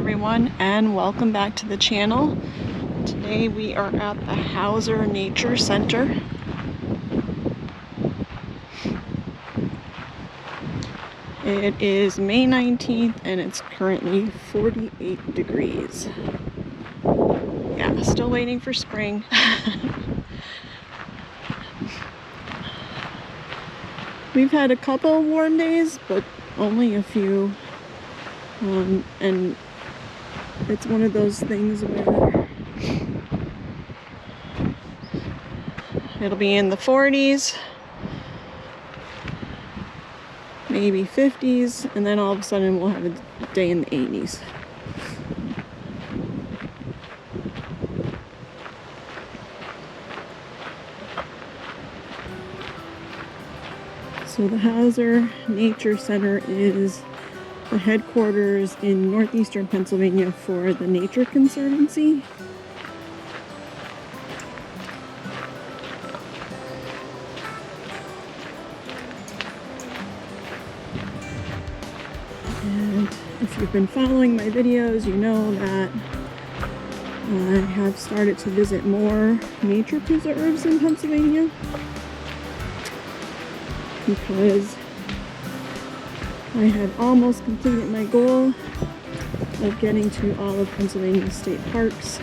everyone, and welcome back to the channel. Today we are at the Hauser Nature Center. It is May 19th and it's currently 48 degrees. Yeah, still waiting for spring. We've had a couple warm days, but only a few. And it's one of those things where it'll be in the 40s, maybe 50s, and then all of a sudden we'll have a day in the 80s. So the Hauser Nature Center is the headquarters in northeastern Pennsylvania for the Nature Conservancy. And if you've been following my videos, you know that I have started to visit more nature preserves in Pennsylvania because I have almost completed my goal of getting to all of Pennsylvania's state parks.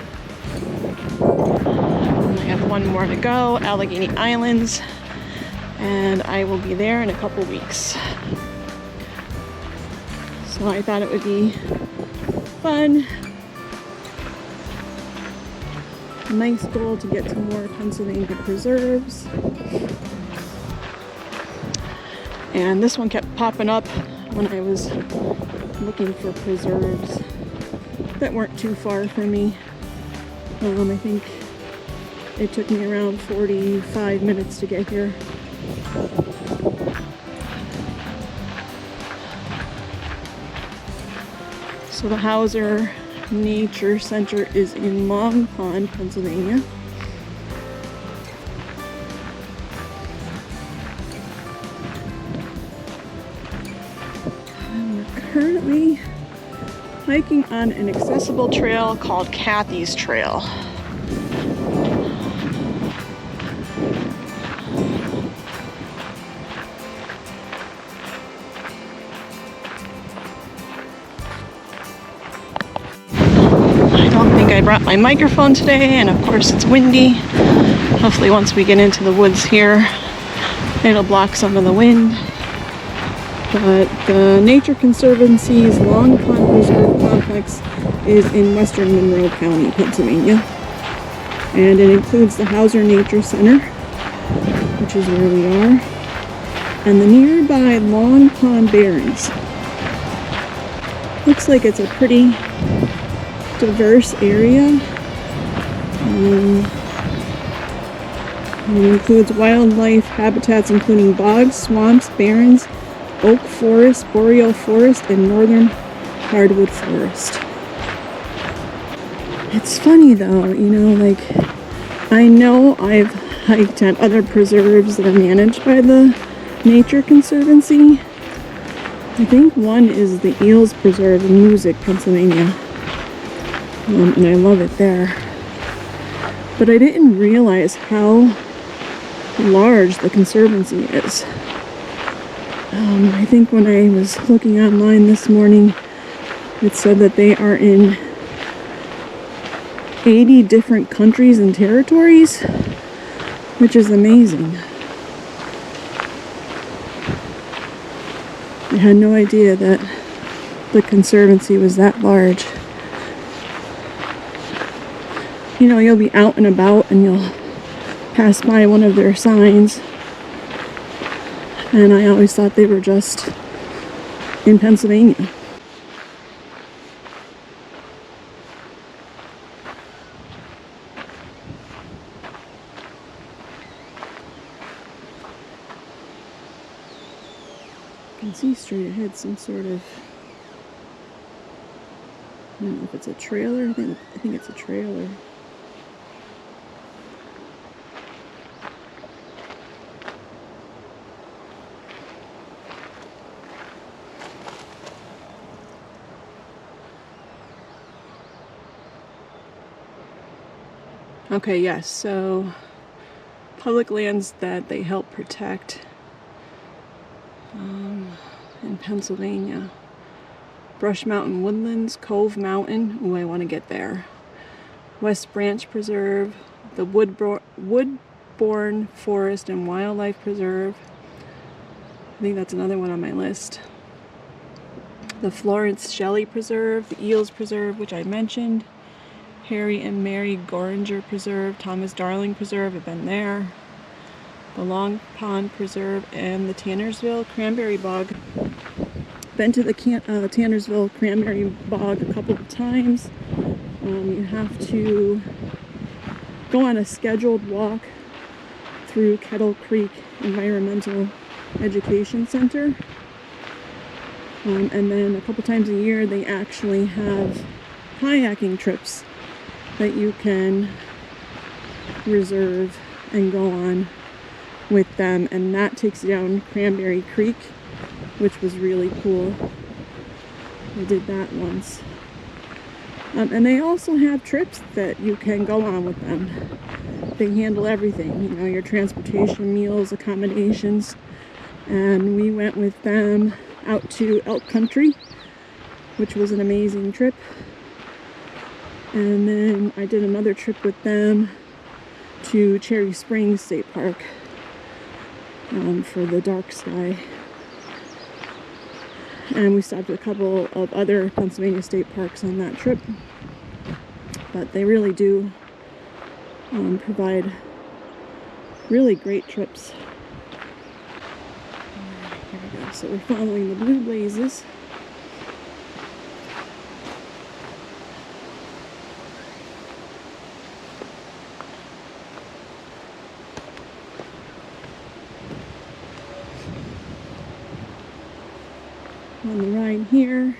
I have one more to go, Allegheny Islands, and I will be there in a couple weeks. So I thought it would be fun, a nice goal to get to more Pennsylvania preserves. And this one kept popping up when I was looking for preserves that weren't too far from me. I think it took me around 45 minutes to get here. So the Hauser Nature Center is in Long Pond, Pennsylvania. Currently hiking on an accessible trail called Cathy's Trail. I don't think I brought my microphone today, and of course it's windy. Hopefully once we get into the woods here, it'll block some of the wind. But the Nature Conservancy's Long Pond Preserve Complex is in western Monroe County, Pennsylvania. And it includes the Hauser Nature Center, which is where we are, and the nearby Long Pond Barrens. Looks like it's a pretty diverse area. It includes wildlife habitats including bogs, swamps, barrens, oak forest, boreal forest, and northern hardwood forest. It's funny though, you know, like I know I've hiked at other preserves that are managed by the Nature Conservancy. I think one is the Eels Preserve in Music, Pennsylvania, and I love it there. But I didn't realize how large the conservancy is. I think when I was looking online this morning, it said that they are in 80 different countries and territories, which is amazing. I had no idea that the conservancy was that large. You know, you'll be out and about and you'll pass by one of their signs, and I always thought they were just in Pennsylvania. You can see straight ahead some sort of, I don't know if it's a trailer. I think it's a trailer. Okay, yes, so public lands that they help protect in Pennsylvania. Brush Mountain Woodlands, Cove Mountain, ooh, I want to get there. West Branch Preserve, the Woodbourne Forest and Wildlife Preserve. I think that's another one on my list. The Florence Shelley Preserve, the Eels Preserve, which I mentioned. Harry and Mary Goringer Preserve, Thomas Darling Preserve, I've been there. The Long Pond Preserve and the Tannersville Cranberry Bog. Been to the Tannersville Cranberry Bog a couple of times. You have to go on a scheduled walk through Kettle Creek Environmental Education Center. And then a couple times a year they actually have kayaking trips that you can reserve and go on with them, and that takes you down Cranberry Creek, which was really cool. I did that once. And they also have trips that you can go on with them. They handle everything, you know, your transportation, meals, accommodations. And we went with them out to Elk Country, which was an amazing trip. And then I did another trip with them to Cherry Springs State Park for the dark sky. And we stopped at a couple of other Pennsylvania state parks on that trip. But they really do provide really great trips. Here we go. So we're following the Blue Blazes. On the ride here,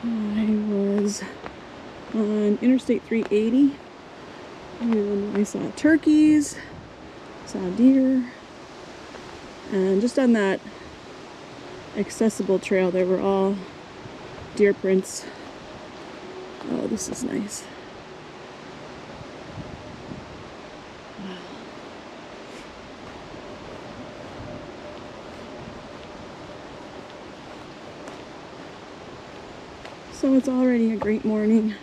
I was on Interstate 380 and I saw turkeys, saw deer, and just on that accessible trail there were all deer prints. Oh, this is nice. So it's already a great morning.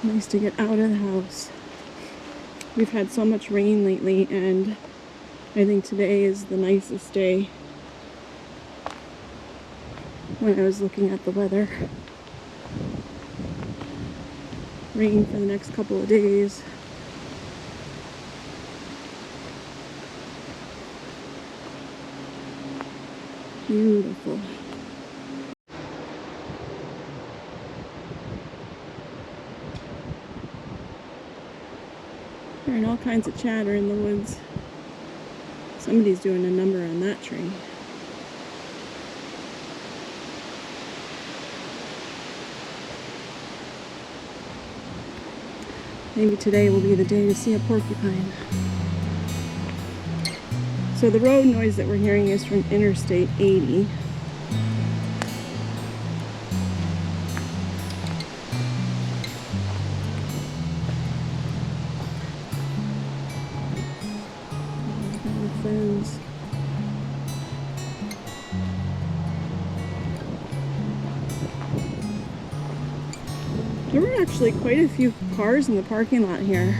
Nice to get out of the house. We've had so much rain lately, and I think today is the nicest day. When I was looking at the weather, rain for the next couple of days. Beautiful. Hearing all kinds of chatter in the woods. Somebody's doing a number on that tree. Maybe today will be the day to see a porcupine. So the road noise that we're hearing is from Interstate 80. Ferns. There were actually quite a few cars in the parking lot here.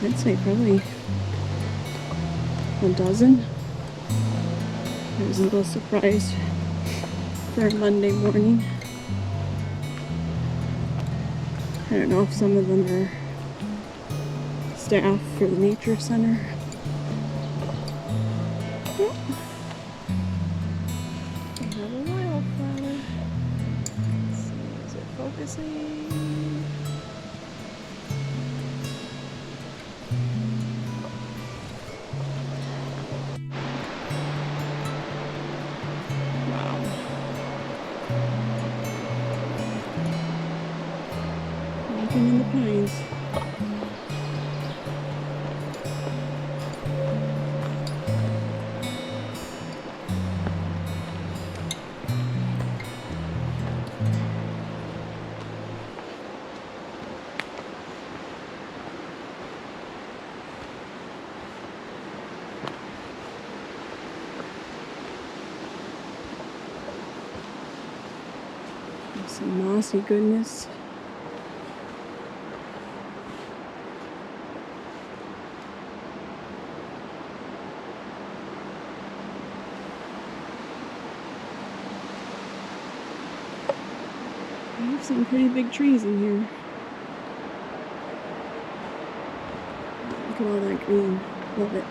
I'd say probably a dozen. I was a little surprised for a Monday morning. I don't know if some of them are staff for the Nature Center. Oh. I have a wildflower. Let's see, is it focusing? In the pines. Some mossy goodness. I have some pretty big trees in here. Look at all that green. Love it.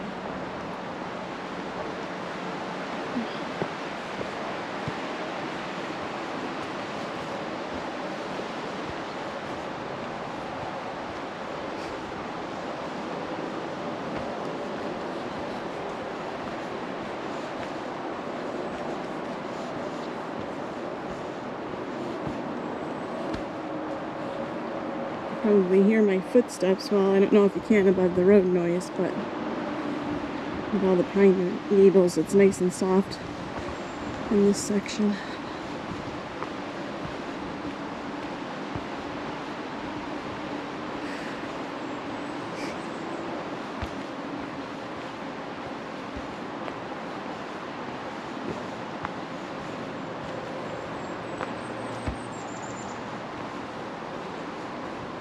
Probably hear my footsteps. Well, I don't know if you can above the road noise, but with all the pine needles, it's nice and soft in this section.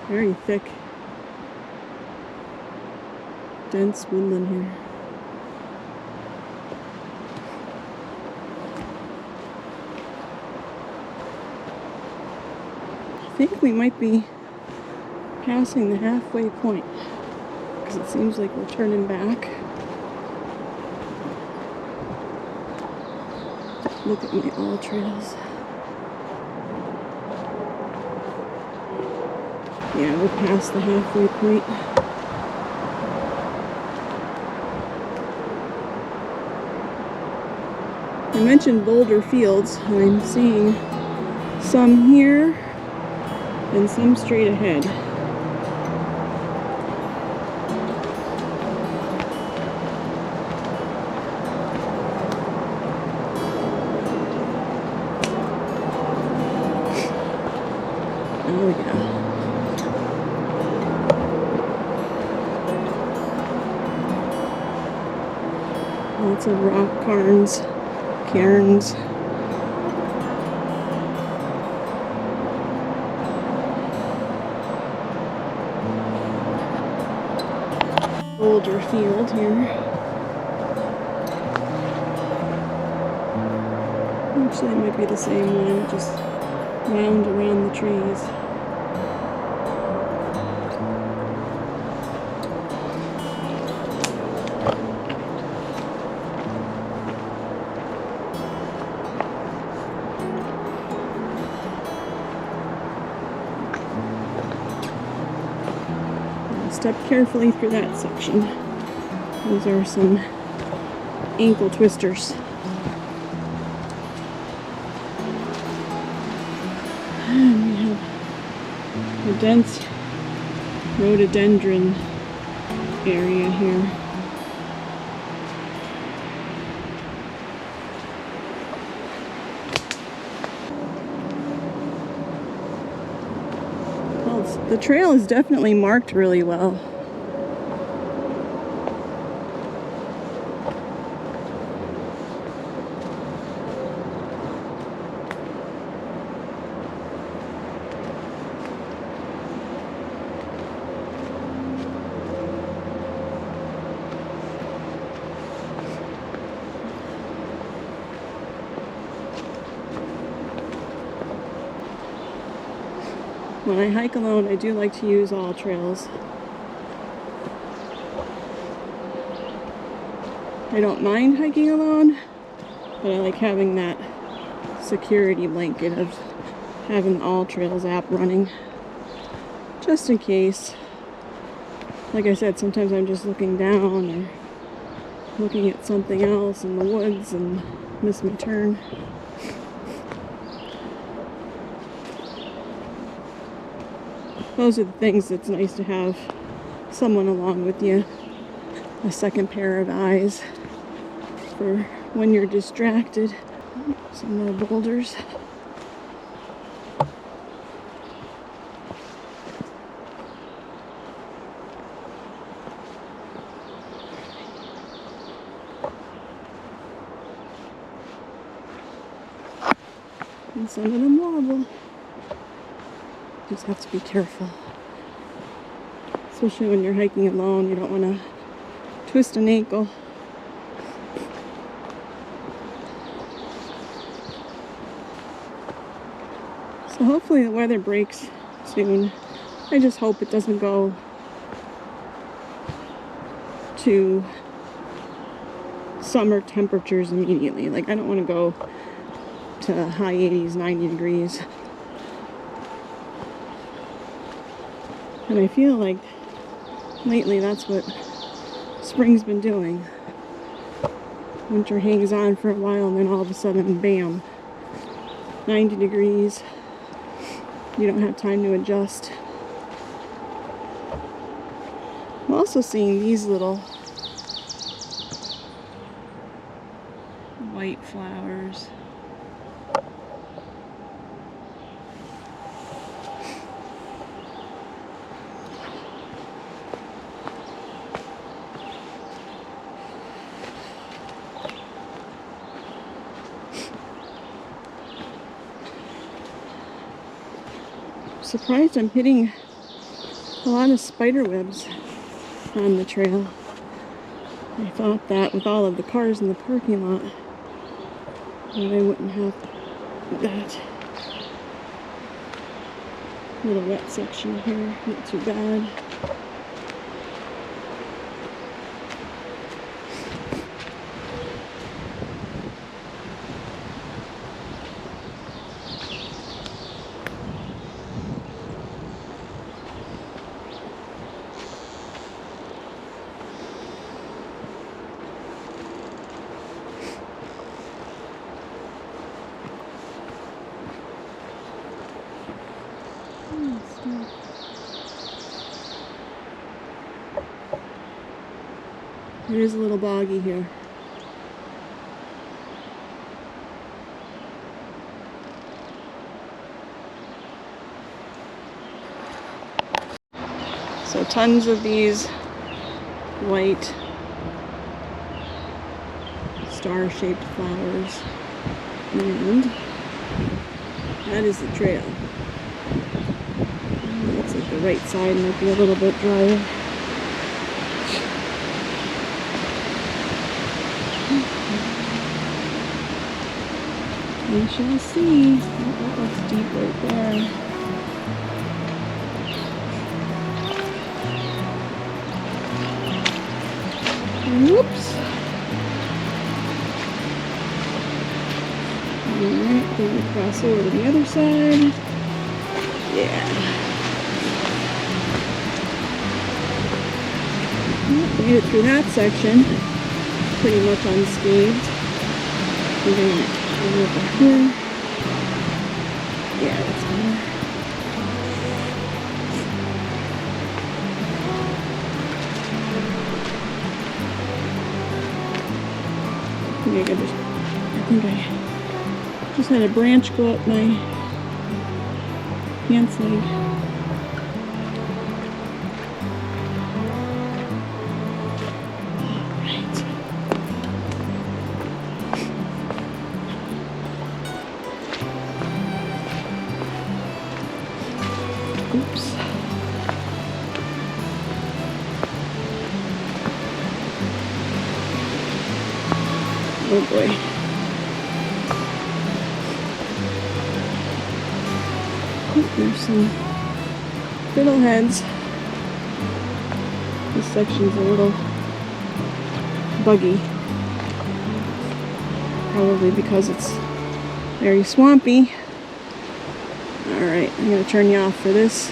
Very thick, dense woodland here. I think we might be passing the halfway point because it seems like we're turning back. Look at my all trails. Yeah, we're past the halfway point. I mentioned boulder fields. I'm seeing some here and some straight ahead. Oh yeah. Lots of rock cairns. Boulder field here. Actually, it might be the same one, just wound around the trees. Step carefully through that section. Those are some ankle twisters. And we have a dense rhododendron area here. The trail is definitely marked really well. When I hike alone, I do like to use all trails. I don't mind hiking alone, but I like having that security blanket of having the All Trails app running, just in case. Like I said, sometimes I'm just looking down or looking at something else in the woods and miss my turn. Those are the things that's nice to have someone along with you, a second pair of eyes for when you're distracted. Some more boulders. And some of them wobble. Just have to be careful. Especially when you're hiking alone, you don't want to twist an ankle. So hopefully the weather breaks soon. I just hope it doesn't go to summer temperatures immediately. Like, I don't want to go to high 80s, 90 degrees. And I feel like lately that's what spring's been doing. Winter hangs on for a while and then all of a sudden, bam, 90 degrees. You don't have time to adjust. I'm also seeing these little white flowers. Surprised I'm hitting a lot of spider webs on the trail. I thought that with all of the cars in the parking lot that I wouldn't have that little wet section here. Not too bad. It is a little boggy here. So tons of these white star-shaped flowers, and that is the trail. Looks like the right side might be a little bit drier. We shall see. Oh, that looks deep right there. Whoops. Alright, then we cross over to the other side. Yeah. Made it through that section pretty much unscathed. We're going to go over here. Yeah, that's better. I think I just had a branch go up my pants leg. Alright. Oops. Oh boy. Oh, there's some fiddleheads. This section's a little buggy. Probably because it's very swampy. Alright, I'm going to turn you off for this.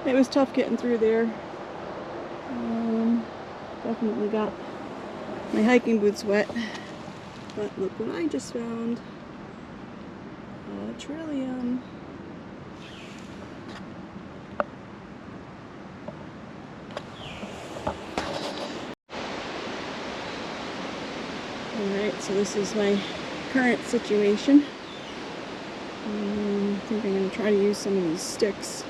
It was tough getting through there. Definitely got my hiking boots wet. But look what I just found. A trillium. Alright, so this is my current situation. I think I'm going to try to use some of these sticks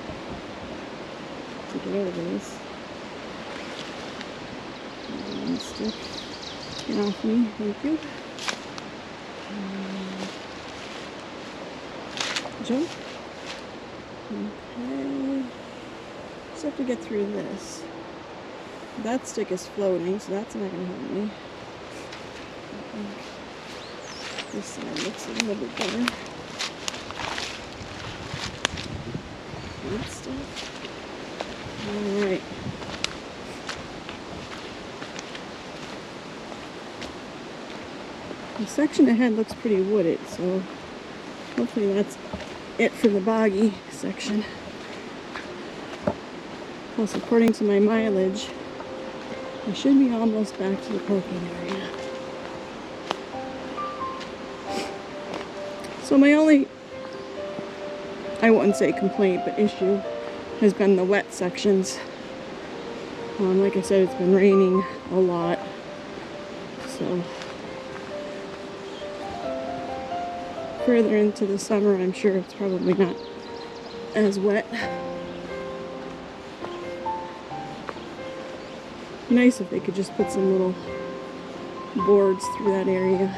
to get over this. One stick. Get off me, thank you. Jump. Okay. Just have to get through this. That stick is floating, so that's not going to help me. This side looks a little bit better. Good stuff. Alright. The section ahead looks pretty wooded, so hopefully that's it for the boggy section. Plus, according to my mileage, I should be almost back to the parking area. So my only, I wouldn't say complaint, but issue has been the wet sections. Like I said, it's been raining a lot, so further into the summer, I'm sure it's probably not as wet. Nice if they could just put some little boards through that area.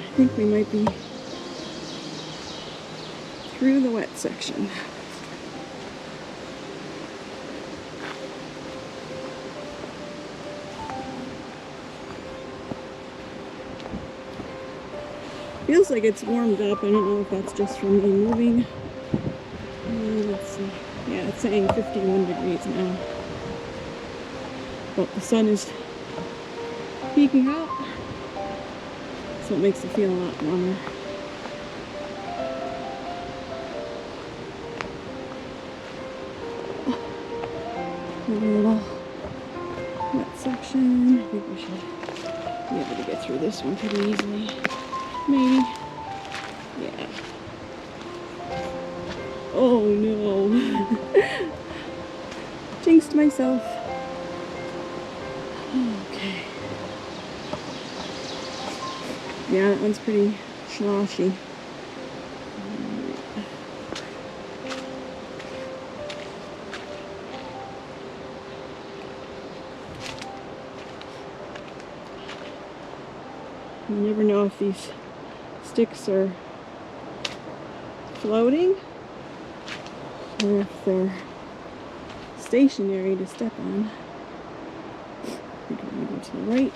I think we might be through the wet section. Feels like it's warmed up. I don't know if that's just from me moving. Let's see. Yeah, it's saying 51 degrees now. But the sun is peeking out, so it makes it feel a lot warmer. A little wet section. I think we should be able to get through this one pretty easily. Maybe. Yeah. Oh no. Jinxed myself. Okay. Yeah, that one's pretty sloshy. You never know if these sticks are floating or if they're stationary to step on. I think I'm going to go to the right.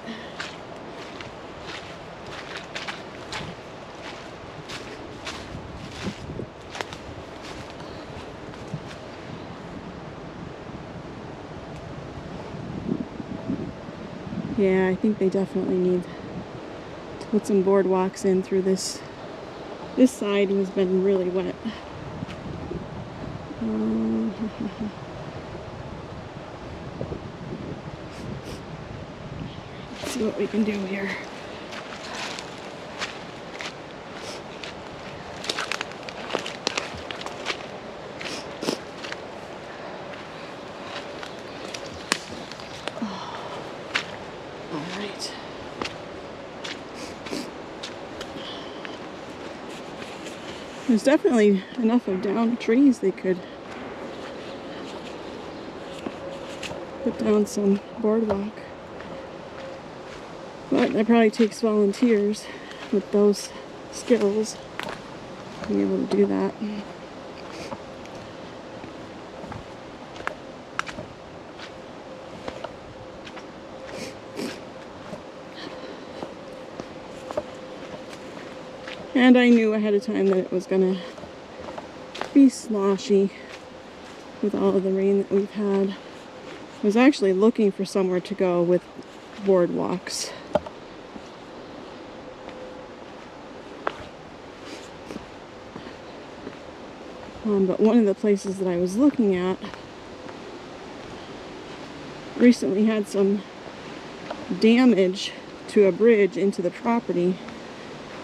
Yeah, I think they definitely need to put some boardwalks in through this. This side has been really wet. Let's see what we can do here. All right. There's definitely enough of down trees they could put down some boardwalk. But that probably takes volunteers with those skills to be able to do that. And I knew ahead of time that it was going to be sloshy with all of the rain that we've had. I was actually looking for somewhere to go with boardwalks. But one of the places that I was looking at recently had some damage to a bridge into the property,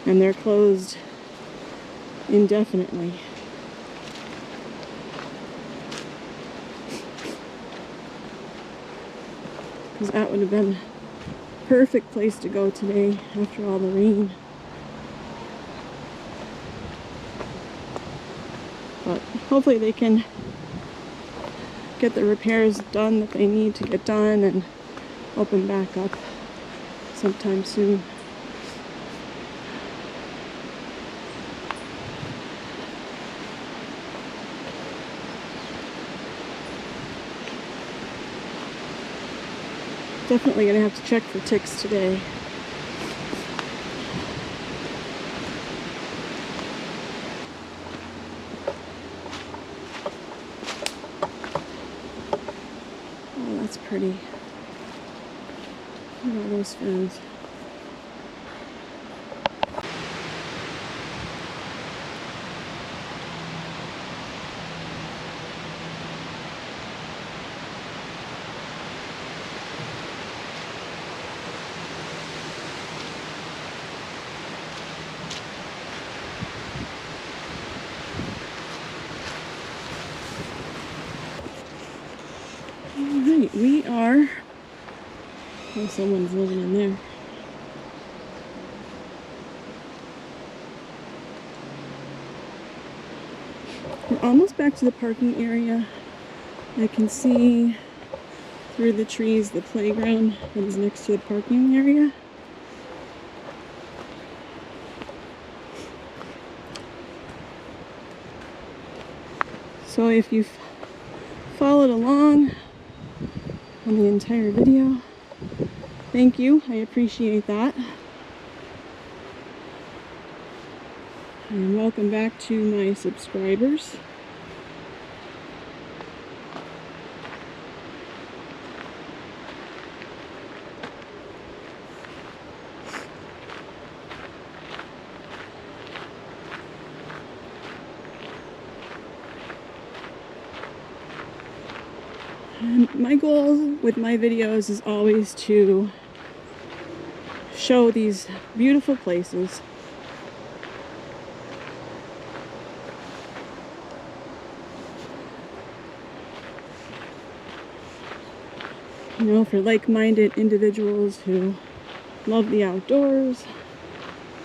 and they're closed indefinitely. Because that would have been a perfect place to go today after all the rain. But hopefully they can get the repairs done that they need to get done and open back up sometime soon. Definitely gonna have to check for ticks today. Oh, that's pretty. Look at all those ferns. Alright, we are... Oh, someone's living in there. We're almost back to the parking area. I can see through the trees the playground that is next to the parking area. So if you've followed along on the entire video, thank you. I appreciate that. And welcome back to my subscribers. And my goal with my videos is always to show these beautiful places. You know, for like-minded individuals who love the outdoors,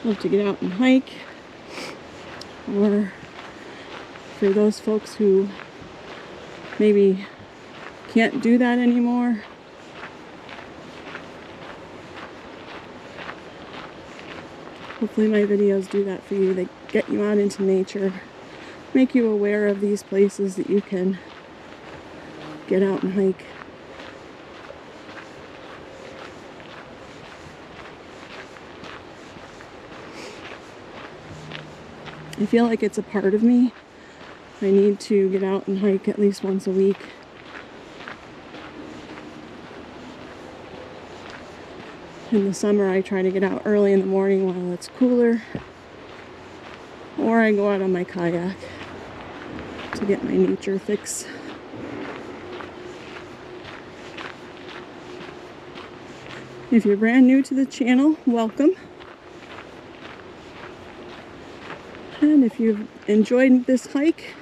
love to get out and hike, or for those folks who maybe can't do that anymore. Hopefully my videos do that for you. They get you out into nature, make you aware of these places that you can get out and hike. I feel like it's a part of me. I need to get out and hike at least once a week. In the summer, I try to get out early in the morning while it's cooler, or I go out on my kayak to get my nature fix. If you're brand new to the channel, welcome. And if you've enjoyed this hike,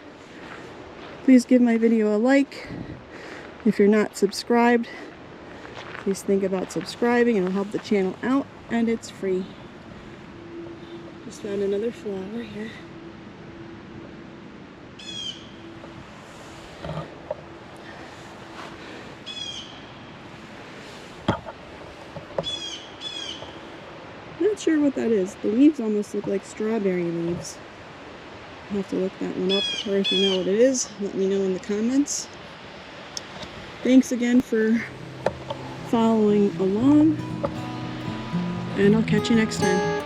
please give my video a like. If you're not subscribed, please think about subscribing. It'll help the channel out, and it's free. Just found another flower here. Not sure what that is. The leaves almost look like strawberry leaves. I'll have to look that one up, or if you know what it is, let me know in the comments. Thanks again for following along, and I'll catch you next time.